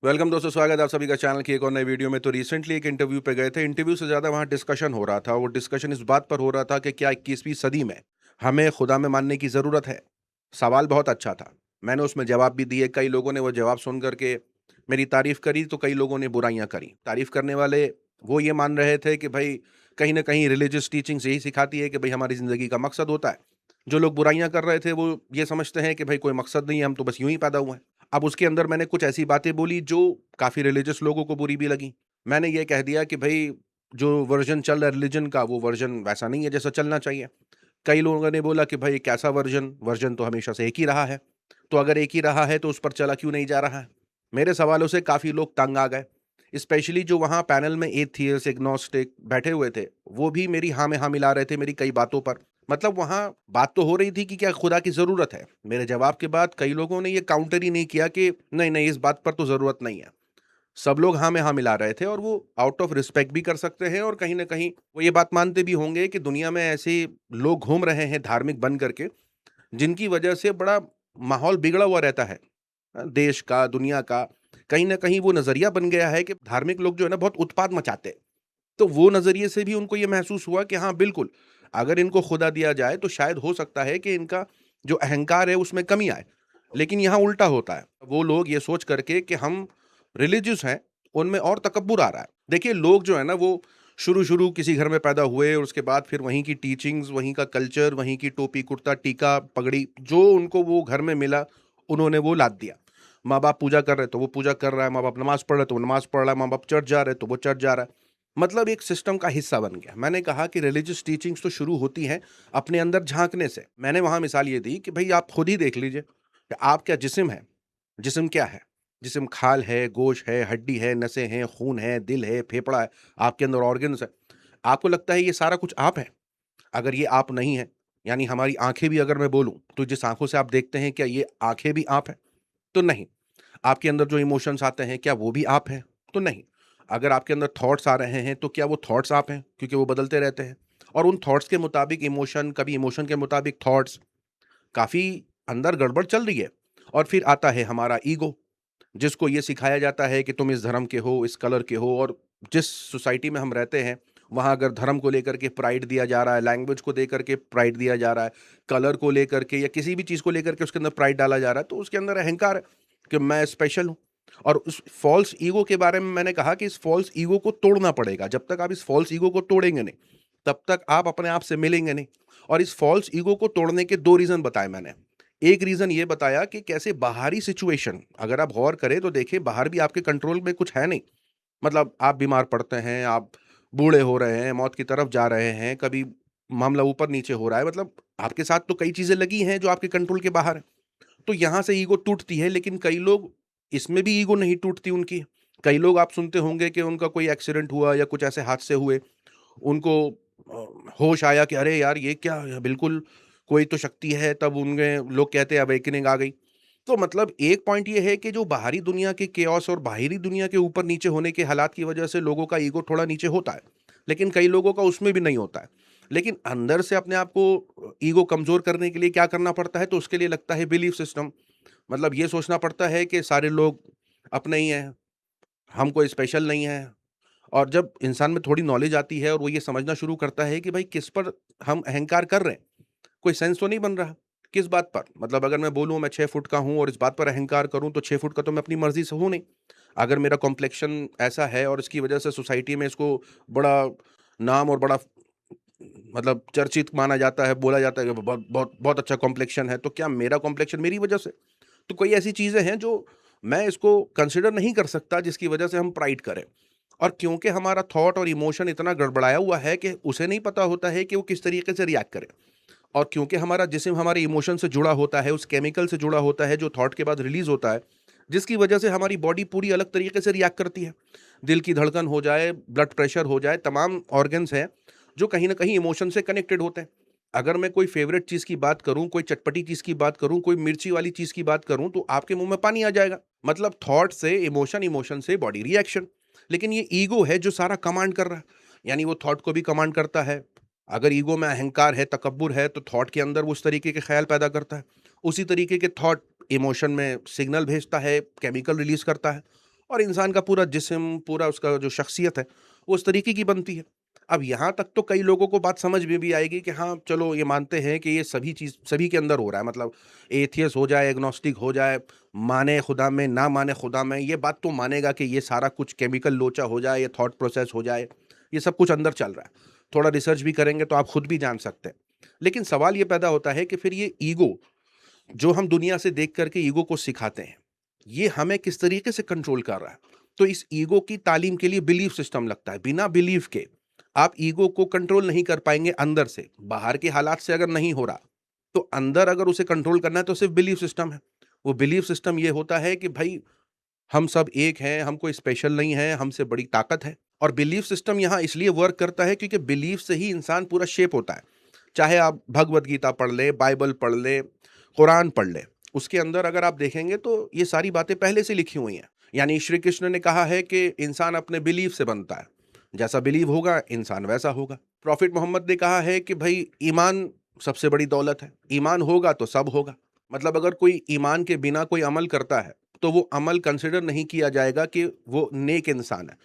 Welcome दोस्तों, स्वागत है आप सभी का चैनल की एक और नई वीडियो में। तो रिसेंटली एक इंटरव्यू पे गए थे। इंटरव्यू से ज़्यादा वहाँ डिस्कशन हो रहा था। वो डिस्कशन इस बात पर हो रहा था कि क्या 21वीं सदी में हमें खुदा में मानने की ज़रूरत है। सवाल बहुत अच्छा था। मैंने उसमें जवाब भी दिए। कई लोगों ने वो जवाब सुन करके मेरी तारीफ़ करी, तो कई लोगों ने बुराइयाँ करी। तारीफ़ करने वाले वो ये मान रहे थे कि भाई कहीं न कहीं रिलीजियस टीचिंग्स यही सिखाती है कि भाई हमारी ज़िंदगी का मकसद होता है। जो लोग बुराइयाँ कर रहे थे वो ये समझते हैं कि भाई कोई मकसद नहीं है, हम तो बस यूँ ही पैदा हुए हैं। अब उसके अंदर मैंने कुछ ऐसी बातें बोली जो काफ़ी रिलीजियस लोगों को बुरी भी लगी। मैंने ये कह दिया कि भई जो वर्ज़न चल रहा है रिलिजन का, वो वर्ज़न वैसा नहीं है जैसा चलना चाहिए। कई लोगों ने बोला कि भई कैसा वर्ज़न? वर्ज़न तो हमेशा से एक ही रहा है। तो अगर एक ही रहा है तो उस पर चला क्यों नहीं जा रहा है? मेरे सवालों से काफ़ी लोग तंग आ गए। स्पेशली जो वहाँ पैनल में एथियस्ट, एग्नोस्टिक बैठे हुए थे, वो भी मेरी हाँ में हाँ मिला रहे थे मेरी कई बातों पर। मतलब वहाँ बात तो हो रही थी कि क्या खुदा की ज़रूरत है? मेरे जवाब के बाद कई लोगों ने ये काउंटर ही नहीं किया कि नहीं, नहीं इस बात पर तो ज़रूरत नहीं है। सब लोग हाँ में हाँ मिला रहे थे और वो आउट ऑफ रिस्पेक्ट भी कर सकते हैं और कहीं न कहीं वो ये बात मानते भी होंगे कि दुनिया में ऐसे लोग घूम रहे हैं धार्मिक बन करके, जिनकी वजह से बड़ा माहौल बिगड़ा हुआ रहता है। देश का, दुनिया का। कहीं न कहीं वो नज़रिया बन गया है कि धार्मिक लोग जो है ना बहुत उत्पात मचाते हैं। तो वो नज़रिए से भी उनको ये महसूस हुआ कि हाँ, बिल्कुल, अगर इनको खुदा दिया जाए तो शायद हो सकता है कि इनका जो अहंकार है उसमें कमी आए। लेकिन यहाँ उल्टा होता है। वो लोग ये सोच करके कि हम रिलिजियस हैं, उनमें और तकब्बुर आ रहा है। देखिए लोग जो है ना वो शुरू-शुरू किसी घर में पैदा हुए और उसके बाद फिर वहीं की टीचिंग्स, वहीं का कल्चर, वहीं की टोपी, कुर्ता, टीका, पगड़ी जो उनको वो घर में मिला, उन्होंने वो लाद दिया। माँ-बाप पूजा कर रहे हैं तो वो पूजा कर रहा है, माँ-बाप नमाज़ पढ़ रहे हैं तो वो नमाज़ पढ़ रहा है, माँ-बाप चर्च जा रहे हैं तो वो चर्च जा रहा है। मतलब एक सिस्टम का हिस्सा बन गया। मैंने कहा कि रिलीजियस टीचिंग्स तो शुरू होती हैं अपने अंदर झाँकने से। मैंने वहाँ मिसाल ये दी कि भई आप खुद ही देख लीजिए कि आप क्या जिस्म है? जिस्म क्या है? जिस्म खाल है, गोश्त है, हड्डी है, नसें हैं, खून है, दिल है, फेफड़ा है, आपके अंदर ऑर्गन्स हैं। आपको लगता है ये सारा कुछ आप हैं? अगर ये आप नहीं है, यानी हमारी आँखें भी अगर मैं बोलूँ, तो जिस आँखों से आप देखते हैं, क्या ये आँखें भी आप हैं? तो नहीं। आपके अंदर जो इमोशंस आते हैं, क्या वो भी आप हैं? तो नहीं। अगर आपके अंदर थॉट्स आ रहे हैं, तो क्या वो थॉट्स आप हैं? क्योंकि वो बदलते रहते हैं और उन थॉट्स के मुताबिक इमोशन, कभी इमोशन के मुताबिक थॉट्स, काफ़ी अंदर गड़बड़ चल रही है। और फिर आता है हमारा ईगो, जिसको ये सिखाया जाता है कि तुम इस धर्म के हो, इस कलर के हो और जिस सोसाइटी में हम रहते हैं, वहाँ अगर धर्म को लेकर के प्राइड दिया जा रहा है, लैंग्वेज को देकर के प्राइड दिया जा रहा है, कलर को लेकर के या किसी भी चीज़ को लेकर के उसके अंदर प्राइड डाला जा रहा है, तो उसके अंदर अहंकार है कि मैं स्पेशल हूँ। और उस फ़ॉल्स ईगो के बारे में मैंने कहा कि इस फ़ॉल्स ईगो को तोड़ना पड़ेगा। जब तक आप इस फ़ॉल्स ईगो को तोड़ेंगे नहीं, तब तक आप अपने आप से मिलेंगे नहीं। और इस फ़ॉल्स ईगो को तोड़ने के 2 रीज़न बताए मैंने। एक रीज़न ये बताया कि कैसे बाहरी सिचुएशन, अगर आप गौर करें तो देखिए बाहर भी आपके कंट्रोल में कुछ है नहीं। मतलब आप बीमार पड़ते हैं, आप बूढ़े हो रहे हैं, मौत की तरफ जा रहे हैं, कभी मामला ऊपर-नीचे हो रहा है, मतलब आपके साथ तो कई चीज़ें लगी हैं जो आपके कंट्रोल के बाहर हैं। तो यहाँ से ईगो टूटती है, लेकिन कई लोग इसमें भी ईगो नहीं टूटती उनकी। कई लोग आप सुनते होंगे कि उनका कोई एक्सीडेंट हुआ या कुछ ऐसे हादसे हुए, उनको होश आया कि अरे यार! ये क्या है? बिल्कुल कोई तो शक्ति है, तब उनमें लोग कहते हैं अवेकनिंग आ गई। तो मतलब एक पॉइंट ये है कि जो बाहरी दुनिया के केओस और बाहरी दुनिया के ऊपर-नीचे होने के हालात की वजह से लोगों का ईगो थोड़ा नीचे होता है। लेकिन कई लोगों का उसमें भी नहीं होता है। लेकिन अंदर से अपने आप को ईगो कमज़ोर करने के लिए क्या करना पड़ता है? तो उसके लिए लगता है बिलीफ सिस्टम। मतलब ये सोचना पड़ता है कि सारे लोग अपने ही हैं, हम कोई स्पेशल नहीं हैं। और जब इंसान में थोड़ी नॉलेज आती है और वो ये समझना शुरू करता है कि भाई किस पर हम अहंकार कर रहे हैं, कोई सेंस तो नहीं बन रहा। किस बात पर? मतलब अगर मैं बोलूँ मैं 6 फुट का हूँ और इस बात पर अहंकार करूँ तो 6 फुट का तो मैं अपनी मर्ज़ी से हूँ नहीं। अगर मेरा कॉम्प्लेक्शन ऐसा है और इसकी वजह से सोसाइटी में इसको बड़ा नाम और बड़ा मतलब चर्चित माना जाता है, बोला जाता है कि बहुत बहुत बहुत अच्छा कॉम्प्लेक्शन है, तो क्या मेरा कॉम्प्लेक्शन मेरी वजह से? तो कई ऐसी चीज़ें हैं जो मैं इसको कंसिडर नहीं कर सकता जिसकी वजह से हम प्राइड करें। और क्योंकि हमारा थॉट और इमोशन इतना गड़बड़ाया हुआ है कि उसे नहीं पता होता है कि वो किस तरीके से रिएक्ट करे। और क्योंकि हमारा जिस्म हमारे इमोशन से जुड़ा होता है, उस केमिकल से जुड़ा होता है जो थॉट के बाद रिलीज़ होता है, जिसकी वजह से हमारी बॉडी पूरी अलग तरीके से रिएक्ट करती है। दिल की धड़कन हो जाए, ब्लड प्रेशर हो जाए, तमाम ऑर्गन्स हैं जो कहीं न कहीं इमोशन से कनेक्टेड होते हैं। अगर मैं कोई फ़ेवरेट चीज़ की बात करूँ, कोई चटपटी चीज़ की बात करूँ, कोई मिर्ची वाली चीज़ की बात करूँ, तो आपके मुँह में पानी आ जाएगा। मतलब थॉट से इमोशन, इमोशन से बॉडी रिएक्शन। लेकिन ये ईगो है जो सारा कमांड कर रहा है। यानी वो थॉट को भी कमांड करता है। अगर ईगो में अहंकार है, तकब्बुर है, तो थॉट के अंदर वो उस तरीके के ख़्याल पैदा करता है। उसी तरीके के थॉट इमोशन में सिग्नल भेजता है, केमिकल रिलीज़ करता है और इंसान का पूरा जिस्म, पूरा उसका जो शख्सियत है, वो उस तरीके की बनती है। अब यहाँ तक तो कई लोगों को बात समझ में भी आएगी कि हाँ, चलो ये मानते हैं कि ये सभी चीज़ सभी के अंदर हो रहा है। मतलब एथियस्ट हो जाए, एग्नोस्टिक हो जाए, माने खुदा में, ना माने खुदा में, ये बात तो मानेगा कि ये सारा कुछ केमिकल लोचा हो जाए, ये थॉट प्रोसेस हो जाए, ये सब कुछ अंदर चल रहा है। थोड़ा रिसर्च भी करेंगे तो आप खुद भी जान सकते हैं। लेकिन सवाल ये पैदा होता है कि फिर ये ईगो जो हम दुनिया से देख करके ईगो को सिखाते हैं, ये हमें किस तरीके से कंट्रोल कर रहा है? तो इस ईगो की तालीम के लिए बिलीफ सिस्टम लगता है। बिना बिलीफ के आप ईगो को कंट्रोल नहीं कर पाएँगे अंदर से। बाहर के हालात से अगर नहीं हो रहा, तो अंदर अगर उसे कंट्रोल करना है तो सिर्फ़ बिलीफ सिस्टम है। वो बिलीफ सिस्टम ये होता है कि भई हम सब एक हैं, हम कोई स्पेशल नहीं हैं, हमसे बड़ी ताकत है। और बिलीफ सिस्टम यहाँ इसलिए वर्क करता है क्योंकि बिलीफ से ही इंसान पूरा शेप होता है। चाहे आप भगवद गीता पढ़ लें, बाइबल पढ़ लें, कुरान पढ़ लें, उसके अंदर अगर आप देखेंगे तो ये सारी बातें पहले से लिखी हुई हैं। यानी श्री कृष्ण ने कहा है कि इंसान अपने बिलीफ से बनता है। जैसा बिलीव होगा, इंसान वैसा होगा। प्रॉफिट मोहम्मद ने कहा है कि भई ईमान सबसे बड़ी दौलत है। ईमान होगा तो सब होगा। मतलब अगर कोई ईमान के बिना कोई अमल करता है, तो वो अमल कंसिडर नहीं किया जाएगा कि वो नेक इंसान है।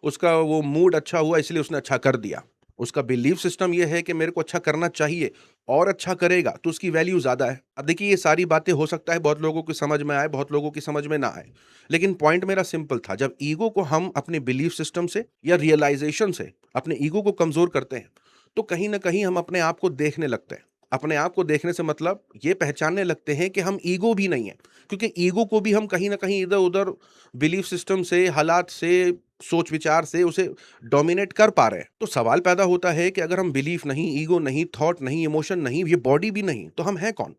उसका वो मूड अच्छा हुआ इसलिए उसने अच्छा कर दिया। उसका बिलीफ सिस्टम ये है कि मेरे को अच्छा करना चाहिए और अच्छा करेगा तो उसकी वैल्यू ज़्यादा है। अब देखिए ये सारी बातें हो सकता है बहुत लोगों की समझ में आए, बहुत लोगों की समझ में ना आए। लेकिन पॉइंट मेरा सिंपल था, जब ईगो को हम अपने बिलीफ सिस्टम से या रियलाइज़ेशन से अपने ईगो को कमज़ोर करते हैं, तो कहीं न कहीं हम अपने आप को देखने लगते हैं। अपने आप को देखने से मतलब ये पहचानने लगते हैं कि हम ईगो भी नहीं है। क्योंकि ईगो को भी हम कहीं न कहीं इधर-उधर बिलीफ सिस्टम से, हालात से, सोच-विचार से उसे डोमिनेट कर पा रहे हैं। तो सवाल पैदा होता है कि अगर हम बिलीफ नहीं, ईगो नहीं, थॉट नहीं, इमोशन नहीं, ये बॉडी भी नहीं, तो हम हैं कौन?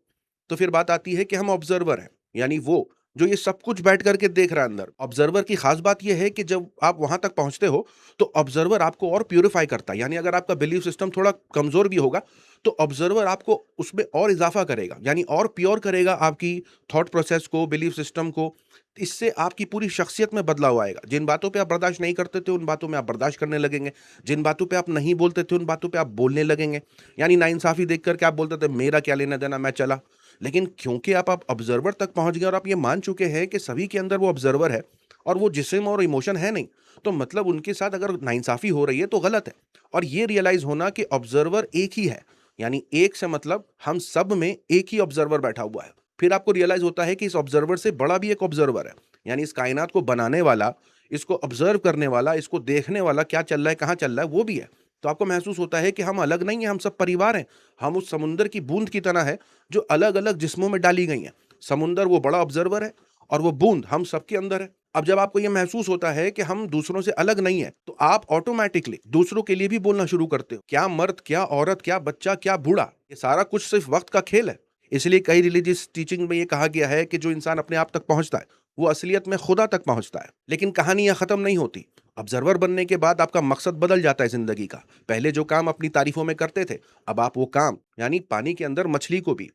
तो फिर बात आती है कि हम ऑब्जर्वर हैं। यानी वो जो ये सब कुछ बैठ कर के देख रहा है अंदर। ऑब्जर्वर की खास बात ये है कि जब आप वहाँ तक पहुँचते हो, तो ऑब्जर्वर आपको और प्यूरिफाई करता है। यानी अगर आपका बिलीफ सिस्टम थोड़ा कमज़ोर भी होगा, तो ऑब्जर्वर आपको उसमें और इज़ाफ़ा करेगा। यानी और प्योर करेगा आपकी थॉट प्रोसेस को, बिलीफ सिस्टम को। इससे आपकी पूरी शख्सियत में बदलाव आएगा। जिन बातों पे आप बर्दाश्त नहीं करते थे, उन बातों में आप बर्दाश्त करने लगेंगे। जिन बातों पे आप नहीं बोलते थे, उन बातों पे आप बोलने लगेंगे। यानी नाइंसाफ़ी देख कर के आप बोलते थे, मेरा क्या लेना-देना, मैं चला। लेकिन क्योंकि आप ऑब्जर्वर तक पहुँच गए और आप ये मान चुके हैं कि सभी के अंदर वो ऑब्जर्वर है और वो जिस्म और इमोशन है नहीं, तो मतलब उनके साथ अगर नाइंसाफ़ी हो रही है तो गलत है। और ये रियलाइज़ होना कि ऑब्जर्वर एक ही है, यानी एक से मतलब हम सब में एक ही ऑब्जर्वर बैठा हुआ है। फिर आपको रियलाइज़ होता है कि इस ऑब्जर्वर से बड़ा भी एक ऑब्जर्वर है। यानी इस कायनात को बनाने वाला, इसको ऑब्जर्व करने वाला, इसको देखने वाला, क्या चल रहा है, कहाँ चल रहा है, वो भी है। तो आपको महसूस होता है कि हम अलग नहीं हैं, हम सब परिवार हैं। हम उस समुंदर की बूँद की तरह हैं, जो अलग-अलग जिस्मों में डाली गई हैं। समुंदर वो बड़ा ऑब्जर्वर है और वो बूँद हम सबके अंदर है। अब जब आपको ये महसूस होता है कि हम दूसरों से अलग नहीं हैं, तो आप ऑटोमैटिकली दूसरों के लिए भी बोलना शुरू करते हो। क्या मर्द, क्या औरत, क्या बच्चा, क्या बूढ़ा, ये सारा कुछ सिर्फ़ वक़्त का खेल है। इसलिए कई रिलीजियस टीचिंग में ये कहा गया है कि जो इंसान अपने आप तक पहुँचता है, वो असलियत में खुदा तक पहुँचता है। लेकिन कहानी यहाँ ख़त्म नहीं होती। ऑब्जर्वर बनने के बाद आपका मकसद बदल जाता है ज़िंदगी का। पहले जो काम अपनी तारीफ़ों में करते थे, अब आप वो काम यानी पानी के अंदर मछली को भी,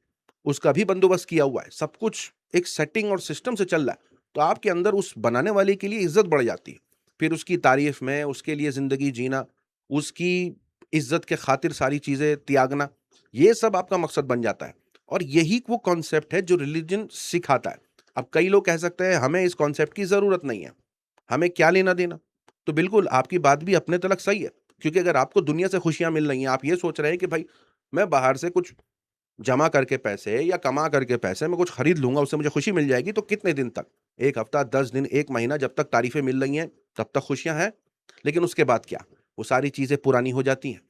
उसका भी बंदोबस्त किया हुआ है। सब कुछ एक सेटिंग और सिस्टम से चल रहा है। तो आपके अंदर उस बनाने वाले के लिए इज़्ज़त बढ़ जाती है। फिर उसकी तारीफ़ में, उसके लिए ज़िंदगी जीना, उसकी इज़्ज़त के खातिर सारी चीज़ें त्यागना, ये सब आपका मकसद बन जाता है। और यही वो कॉन्सेप्ट है जो रिलिजन सिखाता है। अब कई लोग कह सकते हैं हमें इस कॉन्सेप्ट की ज़रूरत नहीं है, हमें क्या लेना-देना? तो बिल्कुल आपकी बात भी अपने तलक सही है, क्योंकि अगर आपको दुनिया से खुशियाँ मिल रही हैं, आप ये सोच रहे हैं कि भाई मैं बाहर से कुछ जमा करके पैसे या कमा करके पैसे मैं कुछ खरीद लूँगा, उससे मुझे खुशी मिल जाएगी, तो कितने दिन तक? 1 हफ्ता, 10 दिन, 1 महीना, जब तक तारीफ़ें मिल रही हैं, तब तक खुशियाँ हैं। लेकिन उसके बाद क्या? वो सारी चीज़ें पुरानी हो जाती हैं।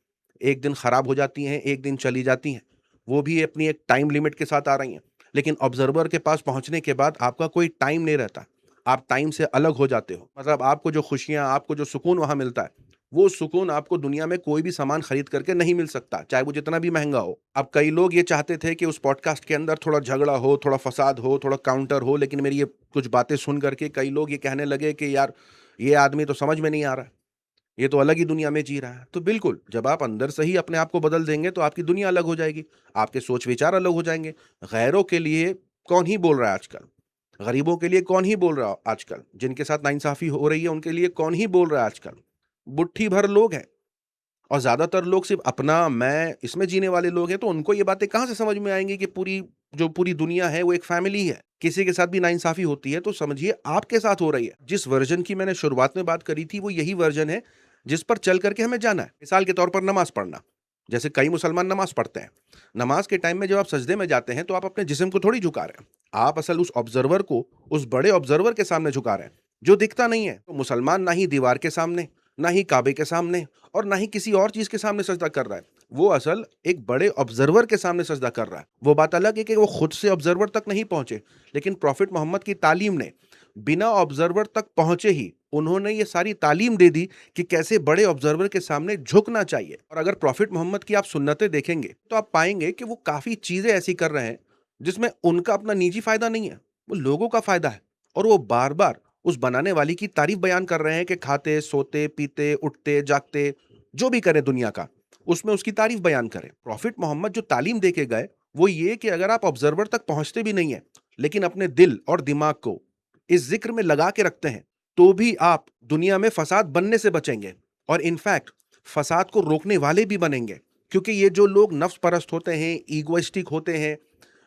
एक दिन खराब हो जाती हैं, एक दिन चली जाती हैं। वो भी अपनी एक टाइम लिमिट के साथ आ रही हैं। लेकिन ऑब्ज़र्वर के पास पहुँचने के बाद आपका कोई टाइम नहीं रहता। आप टाइम से अलग हो जाते हो। मतलब आपको जो खुशियाँ, आपको जो सुकून वहाँ मिलता है, वो सुकून आपको दुनिया में कोई भी सामान खरीद करके नहीं मिल सकता, चाहे वो जितना भी महँगा हो। अब कई लोग ये चाहते थे कि उस पॉडकास्ट के अंदर थोड़ा झगड़ा हो, थोड़ा फ़साद हो, थोड़ा काउंटर हो, लेकिन मेरी ये कुछ बातें सुन करके कई लोग ये कहने लगे कि यार, ये आदमी तो समझ में नहीं आ रहा है, ये तो अलग ही दुनिया में जी रहा है। तो बिल्कुल, जब आप अंदर से ही अपने आप को बदल देंगे, तो आपकी दुनिया अलग हो जाएगी, आपके सोच-विचार अलग हो जाएँगे। गैरों के लिए कौन ही बोल रहा है आजकल? गरीबों के लिए कौन ही बोल रहा है आजकल? जिनके साथ नाइंसाफ़ी हो रही है, उनके लिए कौन ही बोल रहा है आजकल? मुट्ठी भर लोग हैं। और ज़्यादातर लोग सिर्फ़ अपना, मैं, इसमें जीने वाले लोग हैं, तो उनको ये बातें कहाँ से समझ में आएँगी कि पूरी दुनिया है वो एक फ़ैमिली है। किसी के साथ भी नाइंसाफ़ी होती है तो समझिए आपके साथ हो रही है। जिस वर्ज़न की मैंने शुरुआत में बात करी थी वो यही वर्ज़न है जिस पर चल कर के हमें जाना है। मिसाल के तौर पर नमाज़ पढ़ना। जैसे कई मुसलमान नमाज़ पढ़ते हैं। नमाज़ के टाइम में जब आप सजदे में जाते हैं तो आप अपने जिस्म को थोड़ी झुका रहे हैं। आप असल उस ऑब्ज़र्वर को, उस बड़े ऑब्ज़र्वर के सामने झुका रहे हैं, जो दिखता नहीं है। तो मुसलमान ना ही दीवार के सामने, ना ही काबे के सामने और ना ही किसी और चीज़ के सामने सजदा कर रहा है। वो असल एक बड़े ऑब्ज़र्वर के सामने सजदा कर रहा है। वो बात अलग है कि वो खुद से ऑब्ज़र्वर तक नहीं पहुँचे, लेकिन प्रॉफ़ेट मोहम्मद की तालीम ने बिना ऑब्ज़र्वर तक पहुँचे ही उन्होंने ये सारी तालीम दे दी कि कैसे बड़े ऑब्ज़र्वर के सामने झुकना चाहिए। और अगर प्रॉफ़ेट मोहम्मद की आप सुन्नतें देखेंगे, तो आप पाएँगे कि वो काफ़ी चीज़ें ऐसी कर रहे हैं, जिसमें उनका अपना निजी फ़ायदा नहीं है, वो लोगों का फ़ायदा है। और वो बार-बार उस बनाने वाले की तारीफ़ बयान कर रहे हैं कि खाते, सोते, पीते, उठते, जागते, जो भी करें दुनिया का, उसमें उसकी तारीफ़ बयान करें। प्रॉफ़ेट मोहम्मद जो तालीम दे के गए, वो ये कि अगर आप ऑब्ज़र्वर तक पहुँचते भी नहीं हैं, लेकिन अपने दिल और दिमाग को इस ज़िक्र में लगा के रखते हैं, तो भी आप दुनिया में फ़साद बनने से बचेंगे और इनफैक्ट फ़साद को रोकने वाले भी बनेंगे। क्योंकि ये जो लोग नफ्स परस्त होते हैं, ईगोइस्टिक होते हैं,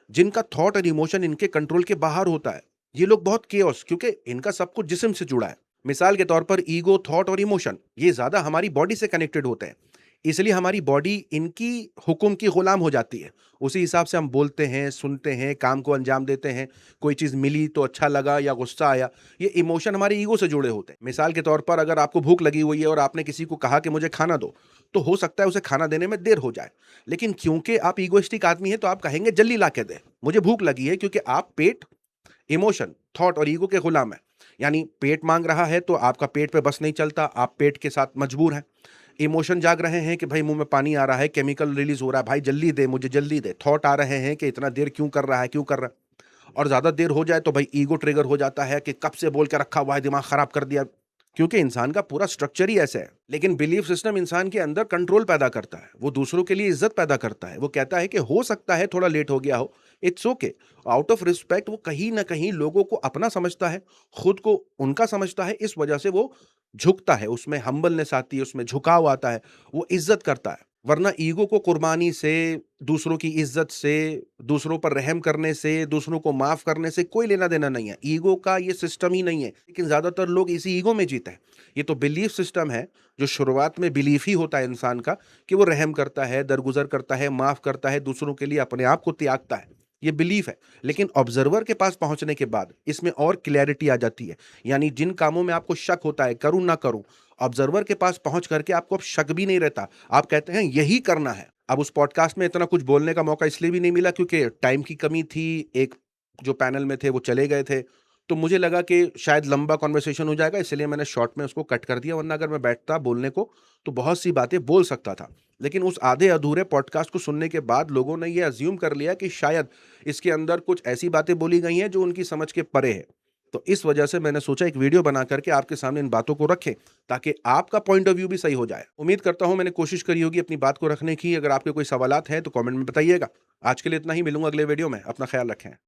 जिनका थॉट और इमोशन इनके कंट्रोल के बाहर होता है, ये लोग बहुत केओस, क्योंकि इनका सब कुछ जिस्म से जुड़ा है। मिसाल के तौर पर ईगो, थॉट और इमोशन ये ज़्यादा हमारी बॉडी से कनेक्टेड होते हैं। इसलिए हमारी बॉडी इनकी हुक्म की गुलाम हो जाती है। उसी हिसाब से हम बोलते हैं, सुनते हैं, काम को अंजाम देते हैं। कोई चीज़ मिली तो अच्छा लगा या गुस्सा आया, ये इमोशन हमारे ईगो से जुड़े होते हैं। मिसाल के तौर पर अगर आपको भूख लगी हुई है और आपने किसी को कहा कि मुझे खाना दो, तो हो सकता है उसे खाना देने में देर हो जाए। लेकिन क्योंकि आप ईगोइस्टिक आदमी हैं तो आप कहेंगे जल्दी ला के दे, मुझे भूख लगी है, क्योंकि आप पेट, इमोशन, थॉट और ईगो के गुलाम हैं। यानी पेट माँग रहा है तो आपका पेट पे बस नहीं चलता, आप पेट के साथ मजबूर हैं। इमोशन जाग रहे हैं कि भाई मुँह में पानी आ रहा है, केमिकल रिलीज़ हो रहा है, भाई जल्दी दे, मुझे जल्दी दे। थॉट आ रहे हैं कि इतना देर क्यों कर रहा है, क्यों कर रहा है? और ज़्यादा देर हो जाए तो भाई ईगो ट्रिगर हो जाता है कि कब से बोल के रखा हुआ है, दिमाग खराब कर दिया। क्योंकि इंसान का पूरा स्ट्रक्चर ही ऐसा है। लेकिन बिलीफ सिस्टम इंसान के अंदर कंट्रोल पैदा करता है, वो दूसरों के लिए इज्जत पैदा करता है। वो कहता है कि हो सकता है थोड़ा लेट हो गया हो, it's okay. Out of respect वो कहीं ना कहीं लोगों को अपना समझता है, खुद को उनका समझता है, इस वजह से वो झुकता है, उसमें हम्बलनेस आती है, उसमें झुकाव आता है, वो इज्जत करता है। वरना ईगो को कुर्बानी से, दूसरों की इज्जत से, दूसरों पर रहम करने से, दूसरों को माफ करने से कोई लेना देना नहीं है। ईगो का ये सिस्टम ही नहीं है, लेकिन ज्यादातर लोग इसी ईगो में जीते हैं। ये तो बिलीफ सिस्टम है, जो शुरुआत में बिलीफ ही होता है इंसान का, कि वो रहम करता है, दरगुजर करता है, माफ करता है, दूसरों के लिए अपने आप को त्यागता है। ये बिलीफ है। लेकिन ऑब्जर्वर के पास पहुंचने के बाद इसमें और क्लैरिटी आ जाती है। यानी जिन कामों में आपको शक होता है, करूं ना करूं, ऑब्जर्वर के पास पहुंच करके आपको अब शक भी नहीं रहता। आप कहते हैं यही करना है। अब उस पॉडकास्ट में इतना कुछ बोलने का मौका इसलिए भी नहीं मिला क्योंकि टाइम की कमी थी। एक जो पैनल में थे वो चले गए थे, तो मुझे लगा कि शायद लंबा कॉन्वर्सेशन हो जाएगा, इसलिए मैंने शॉर्ट में उसको कट कर दिया। वरना अगर मैं बैठता बोलने को तो बहुत सी बातें बोल सकता था। लेकिन उस आधे अधूरे पॉडकास्ट को सुनने के बाद लोगों ने ये अज्यूम कर लिया कि शायद इसके अंदर कुछ ऐसी बातें बोली गई हैं जो उनकी समझ के परे है। तो इस वजह से मैंने सोचा एक वीडियो बना करके आपके सामने इन बातों को रखें, ताकि आपका पॉइंट ऑफ व्यू भी सही हो जाए। उम्मीद करता हूं मैंने कोशिश करी होगी अपनी बात को रखने की। अगर आपके कोई सवालात हैं तो कमेंट में बताइएगा। आज के लिए इतना ही, मिलूंगा अगले वीडियो में। अपना ख्याल रखें।